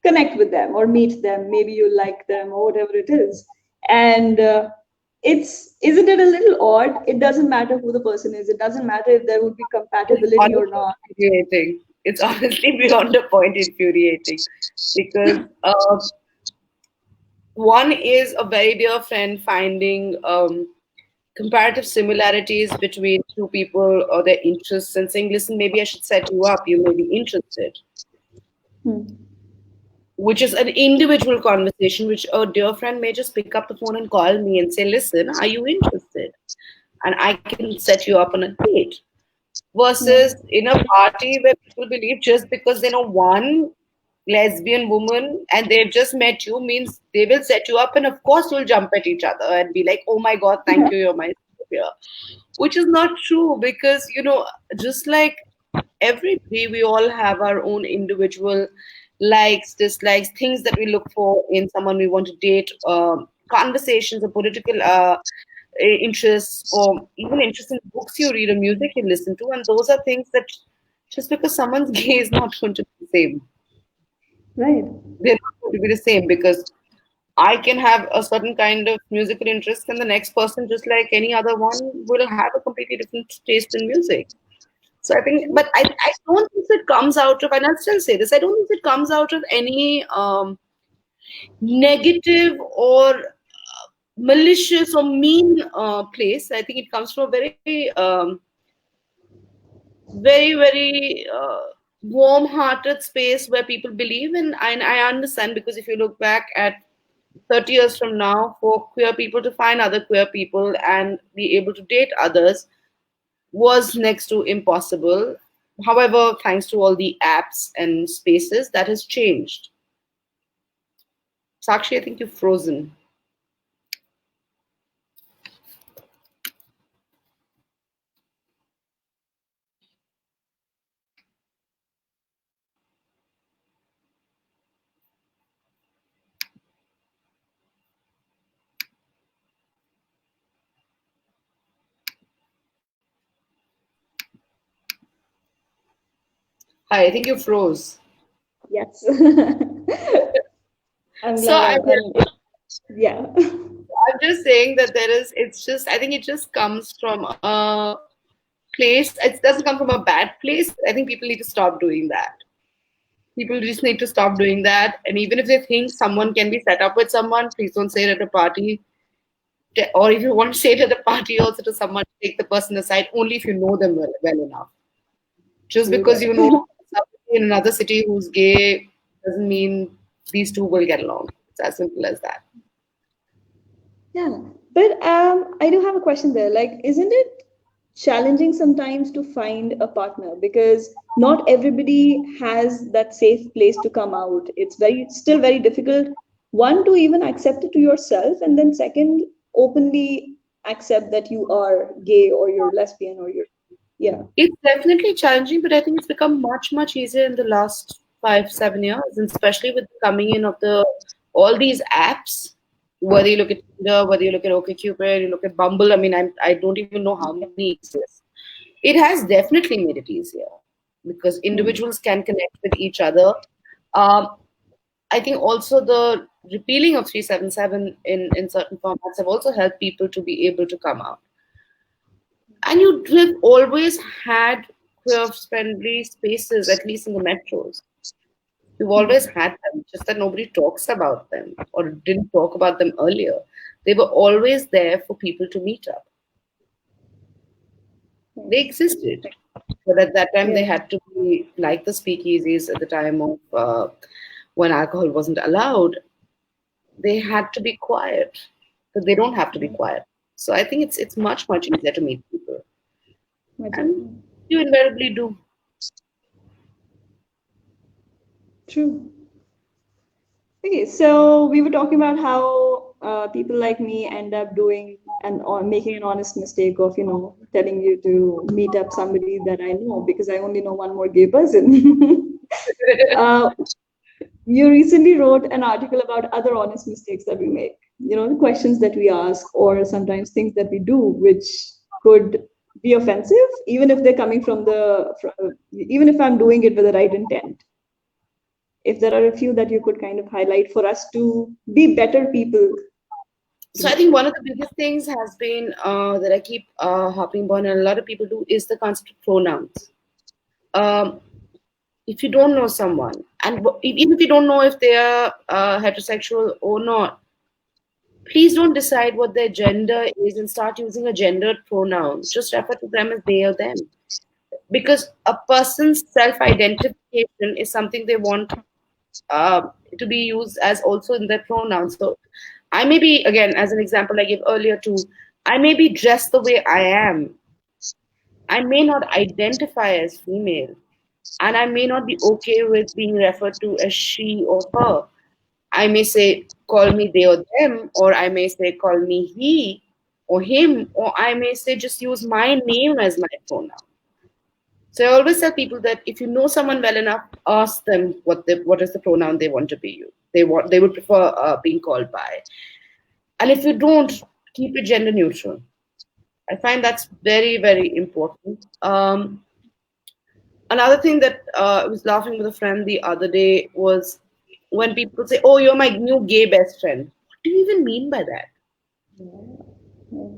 connect with them or meet them, maybe you like them or whatever it is. And it's isn't it a little odd? It doesn't matter who the person is, it doesn't matter if there would be It's compatibility or honestly not. infuriating. It's honestly beyond a point infuriating because one is a very dear friend finding comparative similarities between two people or their interests and saying, listen, maybe I should set you up, you may be interested, Hmm. which is an individual conversation, which a dear friend may just pick up the phone and call me and say, listen, are you interested? And I can set you up on a date. Yeah. Versus in a party where people believe just because they know one lesbian woman and they've just met you means they will set you up, and of course you'll jump at each other and be like, oh my god, thank you, you're my savior, which is not true because just like everybody, we all have our own individual likes, dislikes, things that we look for in someone we want to date, conversations or political interests, or even interest in books you read or music you listen to. And those are things that just because someone's gay is not going to be the same. Right. They're not going to be the same because I can have a certain kind of musical interest, and the next person, just like any other one, will have a completely different taste in music. So I think, but I don't think it comes out of, and I'll still say this, I don't think it comes out of any negative or malicious or mean place. I think it comes from a very warm-hearted space where people believe in, and I understand because if you look back at 30 years from now, for queer people to find other queer people and be able to date others was next to impossible. However, thanks to all the apps and spaces, that has changed. Sakshi, I think you've frozen. Hi, I think you froze. Yes. I'm So glad I yeah. I'm just saying that it's just, I think it just comes from a place, it doesn't come from a bad place. I think people need to stop doing that. People just need to stop doing that. And even if they think someone can be set up with someone, please don't say it at a party. Or if you want to say it at a party, also to someone, take the person aside only if you know them well enough. Just True because that. you know somebody in another city who's gay doesn't mean these two will get along. It's as simple as that. Yeah, but I do have a question there. Like, isn't it challenging sometimes to find a partner because not everybody has that safe place to come out? It's still very difficult. One, to even accept it to yourself, and then second, openly accept that you are gay or you're lesbian or you're, yeah. It's definitely challenging, but I think it's become much, much easier in the last 5, 7 years, and especially with the coming in of the all these apps. Whether you look at Tinder, whether you look at OkCupid, you look at Bumble. I mean, I don't even know how many exist. It has definitely made it easier because Hmm. individuals can connect with each other. Um, I think also the repealing of 377 in certain formats have also helped people to be able to come out. And you have always had queer friendly spaces, at least in the metros. You've always Hmm. had them, just that nobody talks about them or didn't talk about them earlier. They were always there for people to meet up. They Nice. existed. But at that time, they Yeah. had to be like the speakeasies at the time of when alcohol wasn't allowed. They had to be quiet, but they don't have to be quiet. So I think it's much much easier to meet people, Much and easier. you invariably do. True. Okay, so we were talking about how people like me end up doing and or making an honest mistake of, telling you to meet up somebody that I know because I only know one more gay person. uh, you recently wrote an article about other honest mistakes that we make, the questions that we ask, or sometimes things that we do, which could be offensive, even if they're coming even if I'm doing it with the right intent. If there are a few that you could kind of highlight for us to be better people. So I think one of the biggest things has been that I keep hopping on, and a lot of people do, is the concept of pronouns. Um, if you don't know someone, and even if you don't know if they are heterosexual or not, please don't decide what their gender is and start using a gendered pronoun. Just refer to them as they or them. Because a person's self identification is something they want uh, to be used as also in their pronouns. So I may be, again, as an example I gave earlier too, I may be dressed the way I am. I may not identify as female. And I may not be okay with being referred to as she or her. I may say, call me they or them, or I may say, call me he or him, or I may say, just use my name as my pronoun. So I always tell people that if you know someone well enough, ask them what is the pronoun they want to be used. They would prefer being called by. And if you don't, keep it gender neutral. I find that's very, very important. Another thing that I was laughing with a friend the other day was when people say, "Oh, you're my new gay best friend." What do you even mean by that?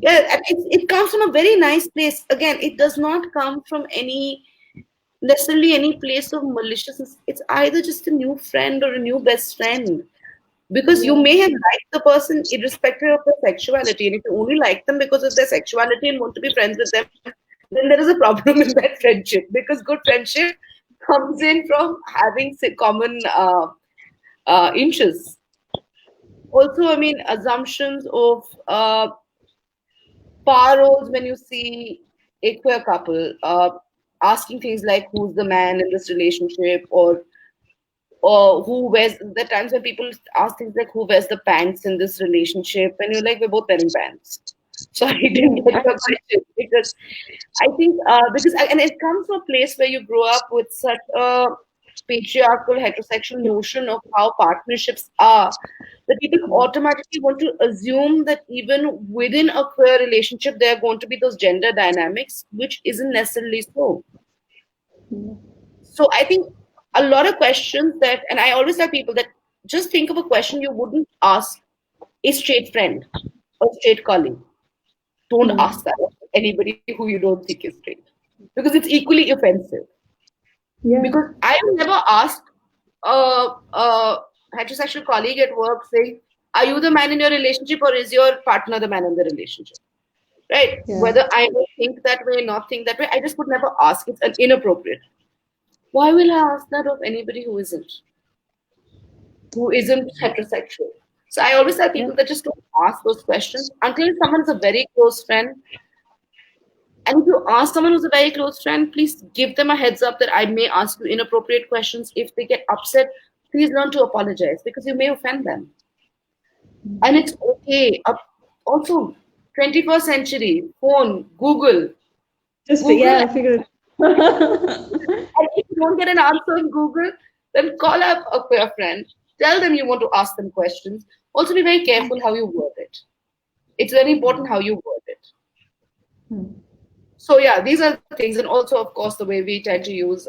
Yeah, and it comes from a very nice place. Again, it does not come from any necessarily any place of maliciousness. It's either just a new friend or a new best friend. Because you Yeah. may have liked the person irrespective of their sexuality. And if you only like them because of their sexuality and want to be friends with them, then there is a problem in that friendship. Because good friendship comes in from having common interests. Also, I mean, assumptions of power roles when you see a queer couple, asking things like who's the man in this relationship, or who wears, the times when people ask things like who wears the pants in this relationship, and you're like, we're both wearing pants. So I didn't get Yeah. your question, because I think and it comes from a place where you grow up with such a patriarchal heterosexual notion of how partnerships are, that people automatically want to assume that even within a queer relationship there are going to be those gender dynamics, which isn't necessarily so. So I think a lot of questions that, and I always tell people that just think of a question you wouldn't ask a straight friend or straight colleague. Don't ask that of anybody who you don't think is straight, because it's equally offensive. Yeah. Because I have never asked a heterosexual colleague at work saying, "Are you the man in your relationship, or is your partner the man in the relationship?" Right? Yeah. Whether I may think that way, not think that way, I just would never ask. It's an inappropriate. Why will I ask that of anybody who isn't heterosexual? So I always tell Yeah. people that just don't ask those questions until someone's a very close friend. And if you ask someone who's a very close friend, please give them a heads up that I may ask you inappropriate questions. If they get upset, please learn to apologize, because you may offend them. And it's okay. Also, 21st century, phone, Google. Yeah, figure it. And if you don't get an answer on Google, then call up a queer friend. Tell them you want to ask them questions. Also, be very careful how you word it. It's very important how you word it. So, yeah, these are the things. And also, of course, the way we tend to use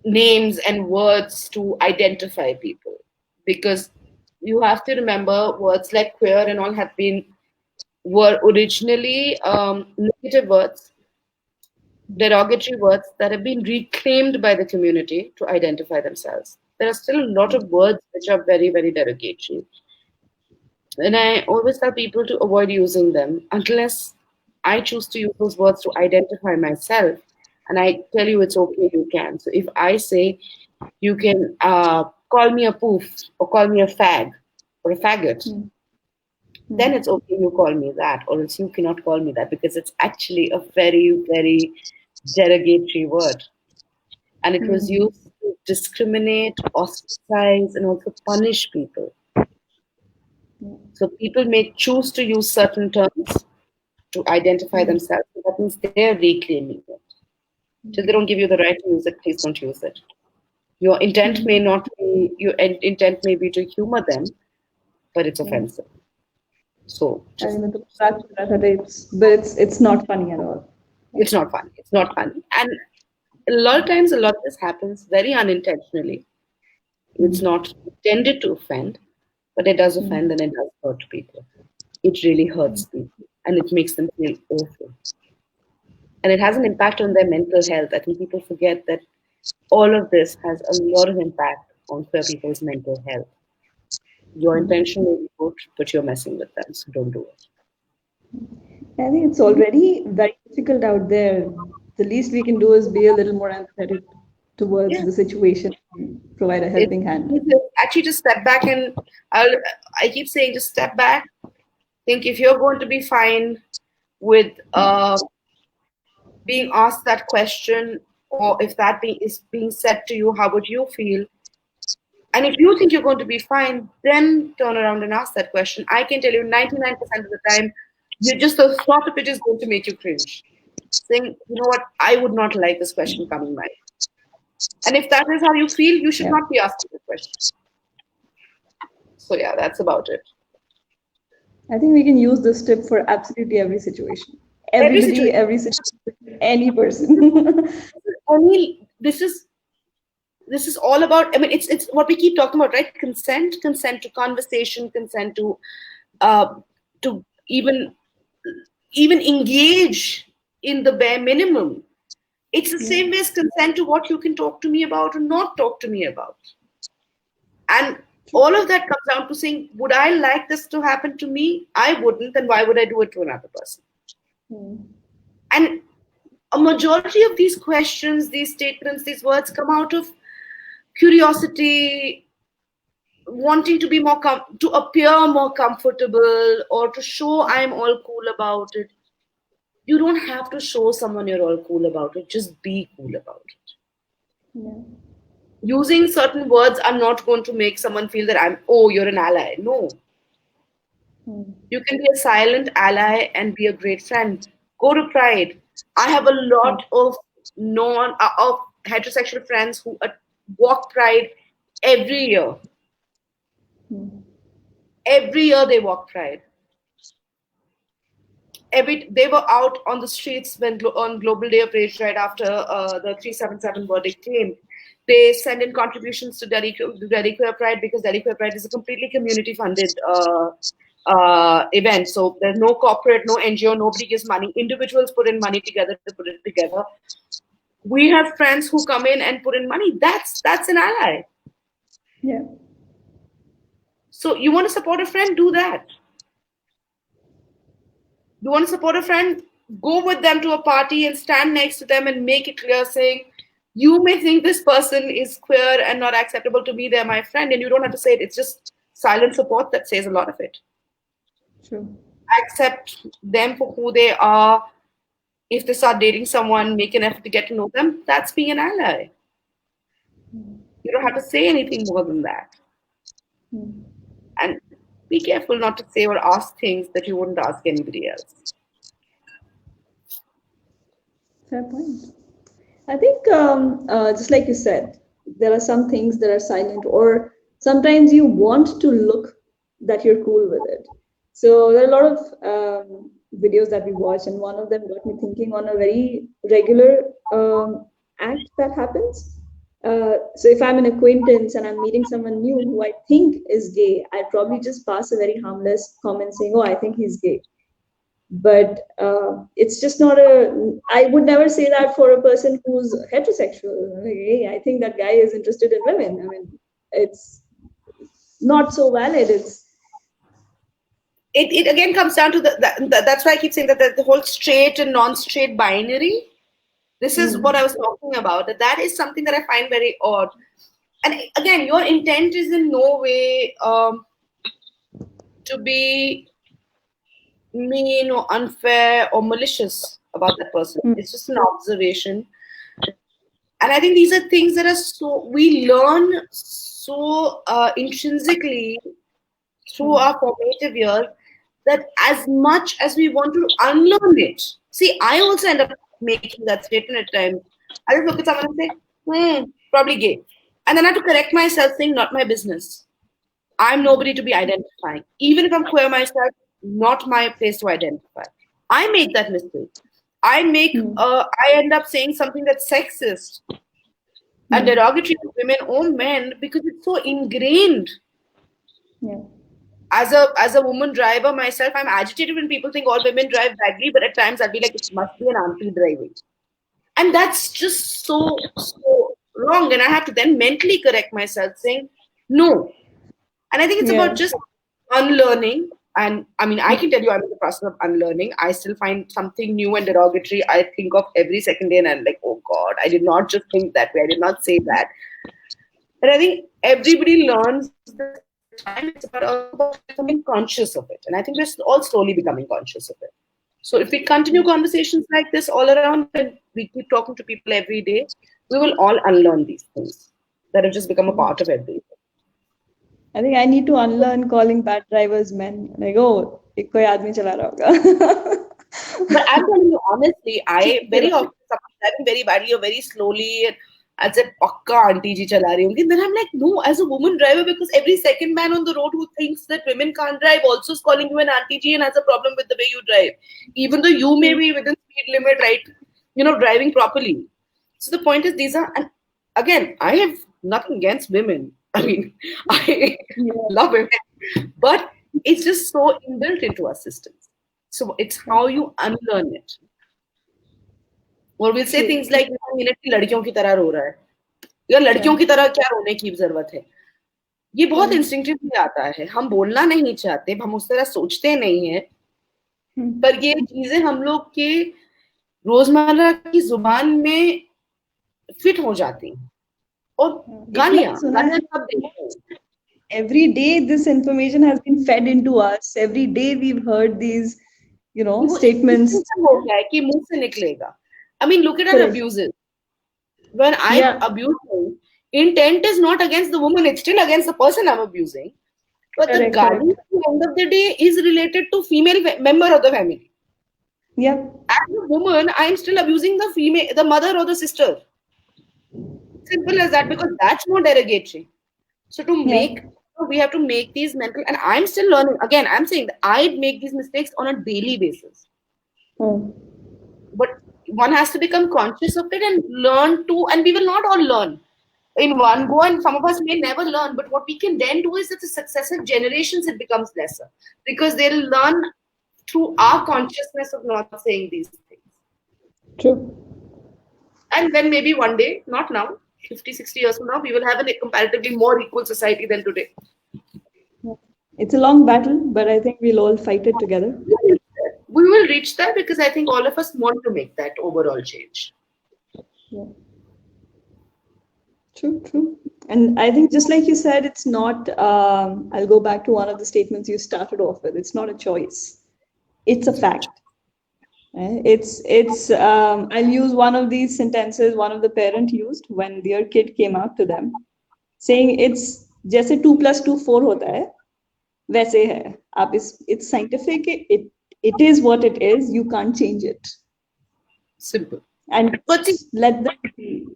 names and words to identify people. Because you have to remember, words like queer and all were originally negative words, derogatory words that have been reclaimed by the community to identify themselves. There are still a lot of words which are very, very derogatory. And I always tell people to avoid using them unless I choose to use those words to identify myself. And I tell you it's okay, you can. So if I say you can call me a poof or call me a fag or a faggot, then it's okay you call me that, or else you cannot call me that, because it's actually a very, very derogatory word. And it was used to discriminate, ostracize, and also punish people. So people may choose to use certain terms to identify themselves. That means they're reclaiming it. Till they don't give you the right to use it, please don't use it. Your intent may not be, your intent may be to humor them, but it's Yeah. offensive. So I just, mean, but it's not funny at all. it's not funny. It's not funny. And a lot of times, a lot of this happens very unintentionally. It's not intended to offend, but it does offend and it does hurt people. It really hurts people and it makes them feel awful. And it has an impact on their mental health. I think people forget that all of this has a lot of impact on queer people's mental health. Your intention may be good, but you're messing with them, so don't do it. I think it's already very difficult out there. The least we can do is be a little more empathetic towards Yeah, the situation, provide a it's helping hand. actually just step back and I'll, I keep saying just step back. Think if you're going to be fine with being asked that question, or if that is being said to you, how would you feel? And if you think you're going to be fine, then turn around and ask that question. I can tell you 99% of the time, you just the thought of it is going to make you cringe. Saying, you know what, I would not like this question coming my way. And if that is how you feel, you should Yeah. not be asking the question. So yeah, that's about it. I think we can use this tip for absolutely every situation. Every Everybody, situation. every situation, any person. I mean, this is all about. I mean, it's what we keep talking about, right? Consent to conversation, consent uh, to even engage in the bare minimum. It's the Yeah. same way as consent to what you can talk to me about or not talk to me about. And all of that comes down to saying, would I like this to happen to me? I wouldn't, then why would I do it to another person? And a majority of these questions, these statements, these words come out of curiosity, wanting to be to appear more comfortable or to show I'm all cool about it. You don't have to show someone you're all cool about it. Just be cool about it. Yeah. Using certain words are not going to make someone feel that you're an ally. No. You can be a silent ally and be a great friend. Go to Pride. I have a lot of of heterosexual friends who walk Pride every year. Every year they walk Pride. They were out on the streets on Global Day of Rage right after the 377 verdict came. They send in contributions to Delhi Queer Pride because Delhi Queer Pride is a completely community funded event. So there's no corporate, no NGO, nobody gives money. Individuals put in money together to put it together. We have friends who come in and put in money. That's an ally. Yeah. So you want to support a friend, do that. You want to support a friend, go with them to a party and stand next to them and make it clear saying, you may think this person is queer and not acceptable to me, they're my friend, and you don't have to say it. It's just silent support that says a lot of it. True. Accept them for who they are. If they start dating someone, make an effort to get to know them. That's being an ally. You don't have to say anything more than that. And be careful not to say or ask things that you wouldn't ask anybody else. Fair point. I think, just like you said, there are some things that are silent, or sometimes you want to look that you're cool with it. So there are a lot of videos that we watch, and one of them got me thinking on a very regular act that happens. So if I'm an acquaintance and I'm meeting someone new who I think is gay, I'd probably just pass a very harmless comment saying, "Oh, I think he's gay." But it's just not I would never say that for a person who's heterosexual. Like, hey, I think that guy is interested in women. I mean, it's not so valid. It again comes down to that's why I keep saying that the whole straight and non-straight binary. This is what I was talking about. That is something that I find very odd. And again, your intent is in no way to be mean or unfair or malicious about that person. It's just an observation. And I think these are things that are we learn so intrinsically through our formative years, that as much as we want to unlearn it, see, I also end up making that statement at times. I just look at someone and say, probably gay. And then I have to correct myself, saying, not my business. I'm nobody to be identifying. Even if I'm queer myself, not my place to identify. I make that mistake. I end up saying something that's sexist and derogatory to women or men because it's so ingrained. Yeah. As a woman driver myself, I'm agitated when people think all women drive badly, but at times I'll be like, it must be an auntie driving. And that's just so wrong. And I have to then mentally correct myself, saying, no. And I think it's about Yeah. just unlearning. And I mean, I can tell you I'm in the process of unlearning. I still find something new and derogatory. I think of every second day and I'm like, oh God, I did not just think that way. I did not say that. And I think everybody learns this over time. It's about becoming conscious of it. And I think we're all slowly becoming conscious of it. So if we continue conversations like this all around and we keep talking to people every day, we will all unlearn these things that have just become a part of everything. I think I need to unlearn calling bad drivers men. Like, oh, एक कोई आदमी चला रहा होगा. But I'm telling you honestly, I very often someone driving very badly or very slowly, and I said, "Pakka auntie ji chala rahi hongi." Then I'm like, no, as a woman driver, because every second man on the road who thinks that women can't drive also is calling you an auntie ji and has a problem with the way you drive, even though you may be within speed limit, right? Driving properly. So the point is, these are, and again, I have nothing against women. I mean, I love women, but it's just so inbuilt into our systems. So it's how you unlearn it. Or we'll say things like, minute की लड़कियों की तरह रो रहा है, या लड़कियों की तरह क्या रोने की जरूरत है. ये बहुत इंस्टिंक्टिवली आता है. हम बोलना नहीं चाहते, हम उस तरह सोचते नहीं है, पर ये चीजें हम लोग के रोजमर्रा की जुबान में फिट हो जाती हैं. और गालियां सब देते हैं. Every day this information has been fed into us. Every day we've heard these, statements. हो गया है कि मुंह से निकलेगा. I mean, look at our abuses. When I abuse you, intent is not against the woman, it's still against the person I'm abusing. But the guardian at the end of the day is related to female member of the family. Yeah. As a woman, I'm still abusing the mother or the sister. Simple as that, because that's more derogatory. So we have to make these mental, and I'm still learning. Again, I'm saying that I make these mistakes on a daily basis. But one has to become conscious of it and learn to, and we will not all learn in one go, and some of us may never learn. But what we can then do is that the successive generations, it becomes lesser, because they'll learn through our consciousness of not saying these things. True. And then maybe one day, not now, 50, 60 years from now, we will have a comparatively more equal society than today. It's a long battle, but I think we'll all fight it together. We will reach that, because I think all of us want to make that overall change. Yeah. True. And I think, just like you said, it's not, I'll go back to one of the statements you started off with. It's not a choice. It's a fact. I'll use one of these sentences one of the parent used when their kid came out to them, saying it's जैसे 2 + 2 4 होता है वैसे है. It's scientific. It is what it is. You can't change it. Simple. And let them be.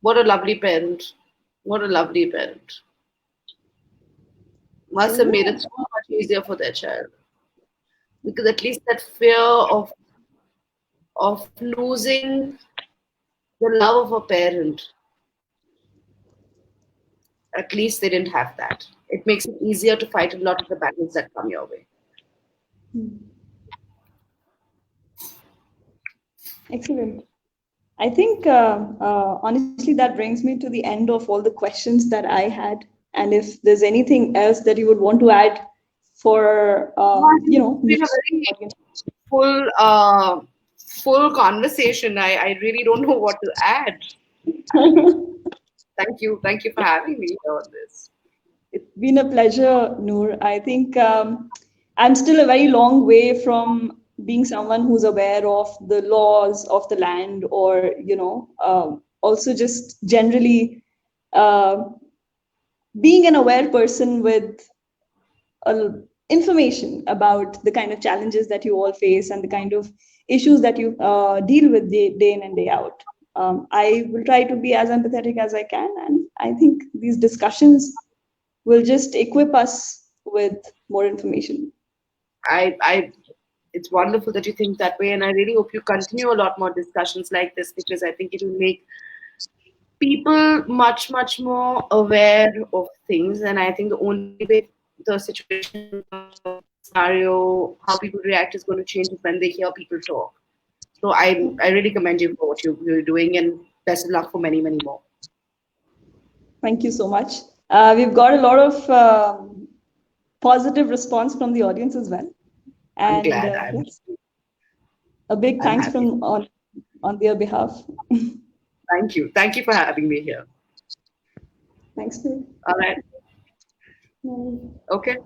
What a lovely parent. What a lovely parent. Must have made it so much easier for their child. Because at least that fear of losing the love of a parent, at least they didn't have that. It makes it easier to fight a lot of the battles that come your way. Excellent. I think honestly that brings me to the end of all the questions that I had. And if there's anything else that you would want to add for we have a very full conversation. I really don't know what to add. Thank you for having me on this. It's been a pleasure, Noor. I think I'm still a very long way from being someone who's aware of the laws of the land, or also just generally being an aware person with uh, information about the kind of challenges that you all face and the kind of issues that you deal with day in and day out. I will try to be as empathetic as I can, and I think these discussions will just equip us with more information. I it's wonderful that you think that way, and I really hope you continue a lot more discussions like this, because I think it will make people much more aware of things. And I think the only way the situation, the scenario, how people react is going to change is when they hear people talk. So I really commend you for what you're doing, and best of luck for many more. Thank you so much. We've got a lot of positive response from the audience as well. I'm And glad. yes, a big I'm thanks happy. from on their behalf. Thank you for having me here. Thanks, Nick. All right. Bye. Okay.